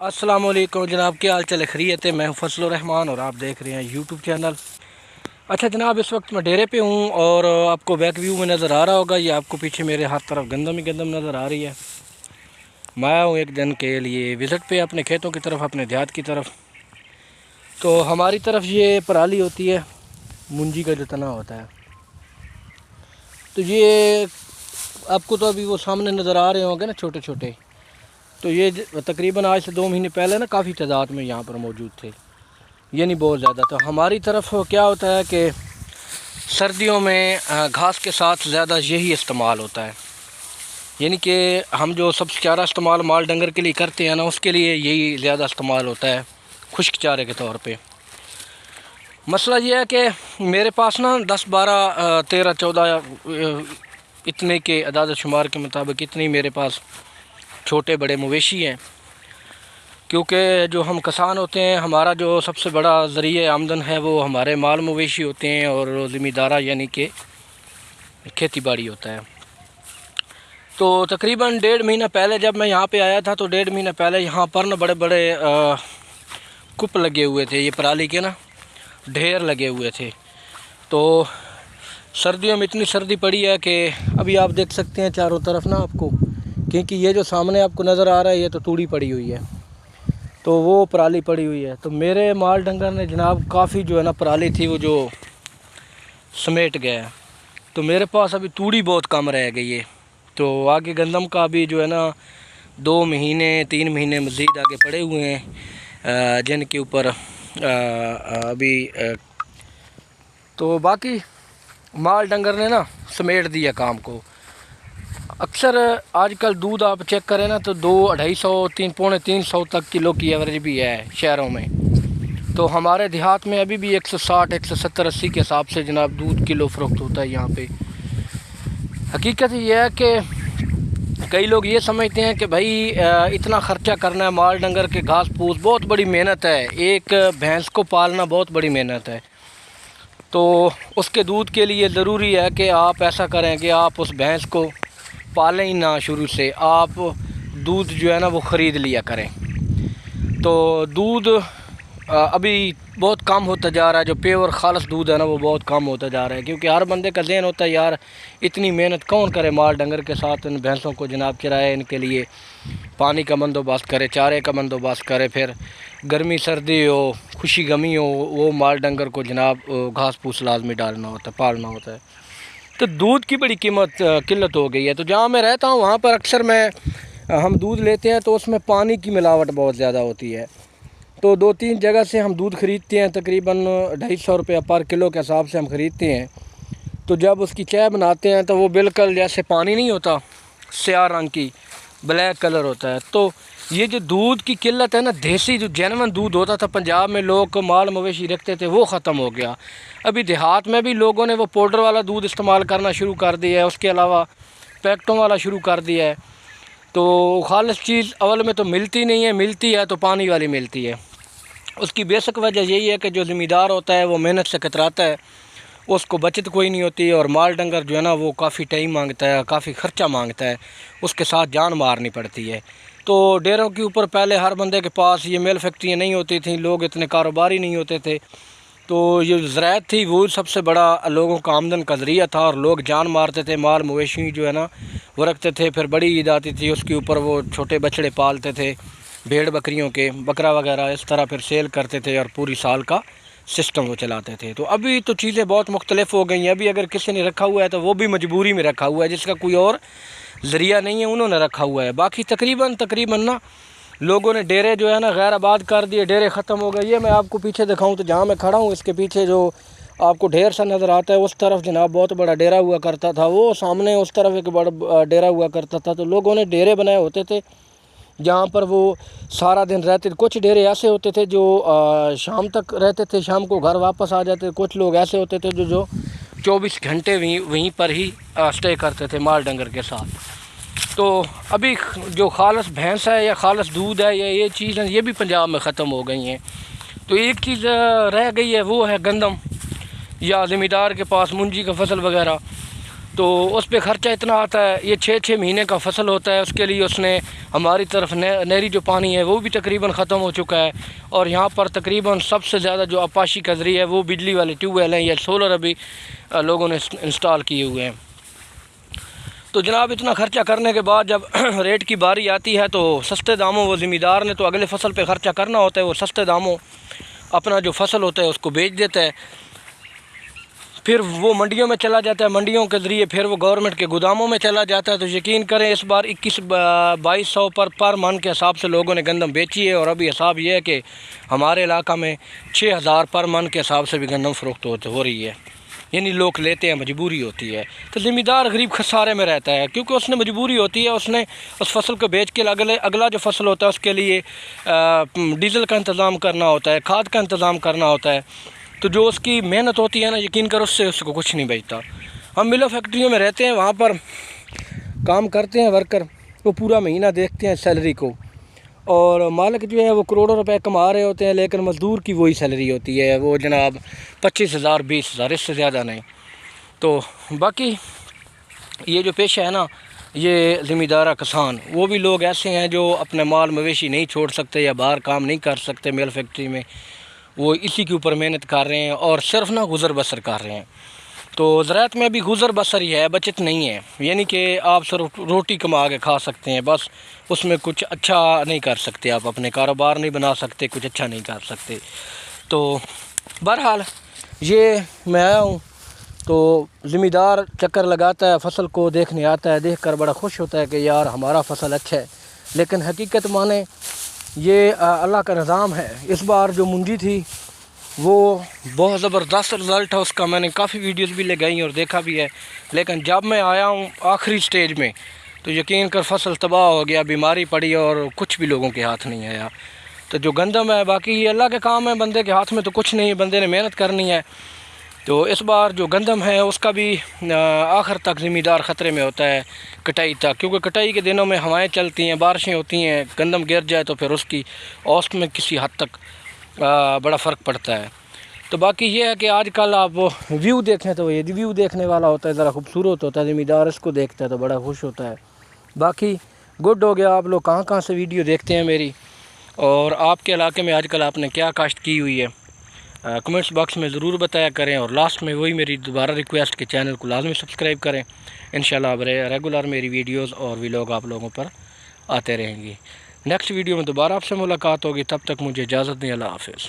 السلام علیکم جناب، کیا حال چال خیریت ہے؟ میں ہوں فضل الرحمان اور آپ دیکھ رہے ہیں یوٹیوب چینل۔ اچھا جناب، اس وقت میں ڈیرے پہ ہوں اور آپ کو بیک ویو میں نظر آ رہا ہوگا، یہ آپ کو پیچھے میرے ہاتھ طرف گندم ہی گندم نظر آ رہی ہے۔ میں آیا ہوں ایک دن کے لیے وزٹ پہ اپنے کھیتوں کی طرف، اپنے دیہات کی طرف۔ تو ہماری طرف یہ پرالی ہوتی ہے، منجی کا جو تنا ہوتا ہے، تو یہ آپ کو تو ابھی وہ سامنے نظر آ رہے ہوں گے نا، چھوٹے چھوٹے۔ تو یہ تقریباً آج سے 2 مہینے پہلے نا کافی تعداد میں یہاں پر موجود تھے، یہ نہیں بہت زیادہ۔ تو ہماری طرف کیا ہوتا ہے کہ سردیوں میں گھاس کے ساتھ زیادہ یہی استعمال ہوتا ہے، یعنی کہ ہم جو سبز چارہ استعمال مال ڈنگر کے لیے کرتے ہیں نا، اس کے لیے یہی زیادہ استعمال ہوتا ہے خشک چارے کے طور پہ۔ مسئلہ یہ ہے کہ میرے پاس نا 10 12 13 14 اتنے کے اعداد شمار کے مطابق اتنے میرے پاس چھوٹے بڑے مویشی ہیں، کیونکہ جو ہم کسان ہوتے ہیں، ہمارا جو سب سے بڑا ذریعہ آمدن ہے وہ ہمارے مال مویشی ہوتے ہیں اور زمیندارہ یعنی کہ کھیتی باڑی ہوتا ہے۔ تو تقریباً 1.5 مہینہ پہلے جب میں یہاں پہ آیا تھا تو 1.5 مہینہ پہلے یہاں پر نا بڑے بڑے کپ لگے ہوئے تھے، یہ پرالی کے نا ڈھیر لگے ہوئے تھے۔ تو سردیوں میں اتنی سردی پڑی ہے کہ ابھی آپ دیکھ سکتے ہیں چاروں طرف نا آپ کو، کیونکہ یہ جو سامنے آپ کو نظر آ رہا ہے یہ تو توڑی پڑی ہوئی ہے، تو وہ پرالی پڑی ہوئی ہے۔ تو میرے مال ڈنگر نے جناب کافی جو ہے نا پرالی تھی وہ جو سمیٹ گیا، تو میرے پاس ابھی توڑی بہت کم رہ گئی ہے۔ تو آگے گندم کا بھی جو ہے نا 2 مہینے 3 مہینے مزید آگے پڑے ہوئے ہیں، جن کے اوپر ابھی تو باقی مال ڈنگر نے نا سمیٹ دیا کام کو۔ اکثر آج کل دودھ آپ چیک کریں نا تو 200 250 پونے 300 تک کلو کی ایوریج بھی ہے شہروں میں، تو ہمارے دیہات میں ابھی بھی 160 170 80 کے حساب سے جناب دودھ کلو فروخت ہوتا ہے یہاں پہ۔ حقیقت یہ ہے کہ کئی لوگ یہ سمجھتے ہیں کہ بھائی اتنا خرچہ کرنا ہے مال ڈنگر کے گھاس پھوس، بہت بڑی محنت ہے، ایک بھینس کو پالنا بہت بڑی محنت ہے۔ تو اس کے دودھ کے لیے ضروری ہے کہ آپ ایسا کریں کہ آپ اس بھینس کو پالیں ہی نہ، شروع سے آپ دودھ جو ہے نا وہ خرید لیا کریں۔ تو دودھ ابھی بہت کم ہوتا جا رہا ہے، جو پیور خالص دودھ ہے نا وہ بہت کم ہوتا جا رہا ہے، کیونکہ ہر بندے کا ذہن ہوتا ہے یار اتنی محنت کون کرے مال ڈنگر کے ساتھ، ان بھینسوں کو جناب چرائے، ان کے لیے پانی کا بندوبست کرے، چارے کا بندوبست کرے، پھر گرمی سردی ہو خوشی غمی ہو وہ مال ڈنگر کو جناب گھاس پھوس لازمی ڈالنا ہوتا ہے، پالنا ہوتا ہے۔ تو دودھ کی بڑی قلت ہو گئی ہے۔ تو جہاں میں رہتا ہوں وہاں پر اکثر ہم دودھ لیتے ہیں تو اس میں پانی کی ملاوٹ بہت زیادہ ہوتی ہے۔ تو 2 3 جگہ سے ہم دودھ خریدتے ہیں، تقریباً 250 روپیہ پر کلو کے حساب سے ہم خریدتے ہیں۔ تو جب اس کی چائے بناتے ہیں تو وہ بالکل جیسے پانی نہیں ہوتا، سیاہ رنگ کی بلیک کلر ہوتا ہے۔ تو یہ جو دودھ کی قلت ہے نا، دیسی جو جینون دودھ ہوتا تھا پنجاب میں لوگ مال مویشی رکھتے تھے، وہ ختم ہو گیا۔ ابھی دیہات میں بھی لوگوں نے وہ پاؤڈر والا دودھ استعمال کرنا شروع کر دیا ہے، اس کے علاوہ پیکٹوں والا شروع کر دیا ہے۔ تو خالص چیز اول میں تو ملتی نہیں ہے، ملتی ہے تو پانی والی ملتی ہے۔ اس کی بیسک وجہ یہی ہے کہ جو زمیندار ہوتا ہے وہ محنت سے کتراتا ہے، اس کو بچت کوئی نہیں ہوتی، اور مال ڈنگر جو ہے نا وہ کافی ٹائم مانگتا ہے، کافی خرچہ مانگتا ہے، اس کے ساتھ جان مارنی پڑتی ہے۔ تو ڈیروں کے اوپر پہلے ہر بندے کے پاس یہ میل فیکٹریاں نہیں ہوتی تھیں، لوگ اتنے کاروباری نہیں ہوتے تھے، تو یہ زراعت تھی وہ سب سے بڑا لوگوں کا آمدن کا ذریعہ تھا، اور لوگ جان مارتے تھے، مال مویشی جو ہے نا وہ رکھتے تھے۔ پھر بڑی عید آتی تھی، اس کے اوپر وہ چھوٹے بچڑے پالتے تھے، بھیڑ بکریوں کے، بکرا وغیرہ، اس طرح پھر سیل کرتے تھے اور پوری سال کا سسٹم وہ چلاتے تھے۔ تو ابھی تو چیزیں بہت مختلف ہو گئی ہیں، ابھی اگر کسی نے رکھا ہوا ہے تو وہ بھی مجبوری میں رکھا ہوا ہے، جس کا کوئی اور ذریعہ نہیں ہے، انہوں نے رکھا ہوا ہے۔ باقی تقریباً نا لوگوں نے ڈیرے جو ہے نا غیر آباد کر دیے، ڈیرے ختم ہو گئے۔ یہ میں آپ کو پیچھے دکھاؤں تو جہاں میں کھڑا ہوں اس کے پیچھے جو آپ کو ڈھیر سا نظر آتا ہے، اس طرف جناب بہت بڑا ڈیرا ہوا کرتا تھا، وہ سامنے اس طرف ایک بڑا ڈیرا ہوا کرتا تھا۔ تو لوگوں نے ڈیرے بنائے ہوتے تھے جہاں پر وہ سارا دن رہتے تھے۔ کچھ ڈیرے ایسے ہوتے تھے جو شام تک رہتے تھے، شام کو گھر واپس آ جاتے۔ کچھ لوگ ایسے ہوتے تھے جو 24 گھنٹے وہیں پر ہی سٹے کرتے تھے مال ڈنگر کے ساتھ۔ تو ابھی جو خالص بھینس ہے یا خالص دودھ ہے یا یہ چیزیں یہ بھی پنجاب میں ختم ہو گئی ہیں۔ تو ایک چیز رہ گئی ہے، وہ ہے گندم، یا زمیندار کے پاس منجی کا فصل وغیرہ۔ تو اس پہ خرچہ اتنا آتا ہے. یہ 6 مہینے کا فصل ہوتا ہے. اس کے لیے اس نے ہماری طرف نہری جو پانی ہے وہ بھی تقریباً ختم ہو چکا ہے. اور یہاں پر تقریباً سب سے زیادہ جو آبپاشی کا ذریعہ ہے وہ بجلی والے ٹیوب ویل ہیں یا سولر ابھی لوگوں نے انسٹال کیے ہوئے ہیں. تو جناب اتنا خرچہ کرنے کے بعد جب ریٹ کی باری آتی ہے تو سستے داموں وہ ذمہ دار نے تو اگلے فصل پہ خرچہ کرنا ہوتا ہے. وہ سستے داموں اپنا جو فصل ہوتا ہے اس کو بیچ دیتا ہے. پھر وہ منڈیوں میں چلا جاتا ہے. منڈیوں کے ذریعے پھر وہ گورنمنٹ کے گوداموں میں چلا جاتا ہے. تو یقین کریں اس بار 21-2200 پر من کے حساب سے لوگوں نے گندم بیچی ہے. اور ابھی حساب یہ ہے کہ ہمارے علاقہ میں 6000 پر من کے حساب سے بھی گندم فروخت ہو رہی ہے. یعنی لوگ لیتے ہیں, مجبوری ہوتی ہے. تو ذمہ دار غریب خسارے میں رہتا ہے کیونکہ اس نے مجبوری ہوتی ہے. اس نے اس فصل کو بیچ کے اگلا جو فصل ہوتا ہے اس کے لیے ڈیزل کا انتظام کرنا ہوتا ہے, کھاد کا انتظام کرنا ہوتا ہے. تو جو اس کی محنت ہوتی ہے نا, یقین کرو اس کو کچھ نہیں بچتا. ہم ملوں فیکٹریوں میں رہتے ہیں, وہاں پر کام کرتے ہیں ورکر, وہ پورا مہینہ دیکھتے ہیں سیلری کو. اور مالک جو ہے وہ کروڑوں روپے کما رہے ہوتے ہیں لیکن مزدور کی وہی سیلری ہوتی ہے وہ جناب 25,000 20,000, اس سے زیادہ نہیں. تو باقی یہ جو پیشہ ہے نا, یہ ذمہ دارہ کسان, وہ بھی لوگ ایسے ہیں جو اپنے مال مویشی نہیں چھوڑ سکتے یا باہر کام نہیں کر سکتے مل فیکٹری میں, وہ اسی کے اوپر محنت کر رہے ہیں اور صرف نہ گزر بسر کر رہے ہیں. تو زراعت میں بھی گزر بسر ہی ہے, بچت نہیں ہے. یعنی کہ آپ صرف روٹی کما کے کھا سکتے ہیں بس, اس میں کچھ اچھا نہیں کر سکتے, آپ اپنے کاروبار نہیں بنا سکتے, کچھ اچھا نہیں کر سکتے. تو بہرحال یہ میں آیا ہوں تو ذمہ دار چکر لگاتا ہے, فصل کو دیکھنے آتا ہے, دیکھ کر بڑا خوش ہوتا ہے کہ یار ہمارا فصل اچھا ہے. لیکن حقیقت مانے یہ اللہ کا نظام ہے. اس بار جو منجی تھی وہ بہت زبردست رزلٹ ہے اس کا, میں نے کافی ویڈیوز بھی لگائی اور دیکھا بھی ہے. لیکن جب میں آیا ہوں آخری سٹیج میں تو یقین کر فصل تباہ ہو گیا, بیماری پڑی اور کچھ بھی لوگوں کے ہاتھ نہیں آیا. تو جو گندم ہے باقی یہ اللہ کے کام ہے, بندے کے ہاتھ میں تو کچھ نہیں ہے, بندے نے محنت کرنی ہے. تو اس بار جو گندم ہے اس کا بھی آخر تک ذمہ دار خطرے میں ہوتا ہے کٹائی تک, کیونکہ کٹائی کے دنوں میں ہوائیں چلتی ہیں, بارشیں ہوتی ہیں, گندم گر جائے تو پھر اس کی اوسط میں کسی حد تک بڑا فرق پڑتا ہے. تو باقی یہ ہے کہ آج کل آپ ویو دیکھیں تو یہ ویو دیکھنے والا ہوتا ہے, ذرا خوبصورت ہوتا ہے, ذمہ دار اس کو دیکھتا ہے تو بڑا خوش ہوتا ہے. باقی گڈ ہو گیا. آپ لوگ کہاں سے ویڈیو دیکھتے ہیں میری, اور آپ کے علاقے میں آج کل آپ نے کیا کاشت کی ہوئی ہے, کمنٹس باکس میں ضرور بتایا کریں. اور لاسٹ میں وہی میری دوبارہ ریکویسٹ کہ چینل کو لازمی سبسکرائب کریں. انشاءاللہ اب ریگولر میری ویڈیوز اور ویلاگ آپ لوگوں پر آتے رہیں گی. نیکسٹ ویڈیو میں دوبارہ آپ سے ملاقات ہوگی, تب تک مجھے اجازت دیں. اللہ حافظ.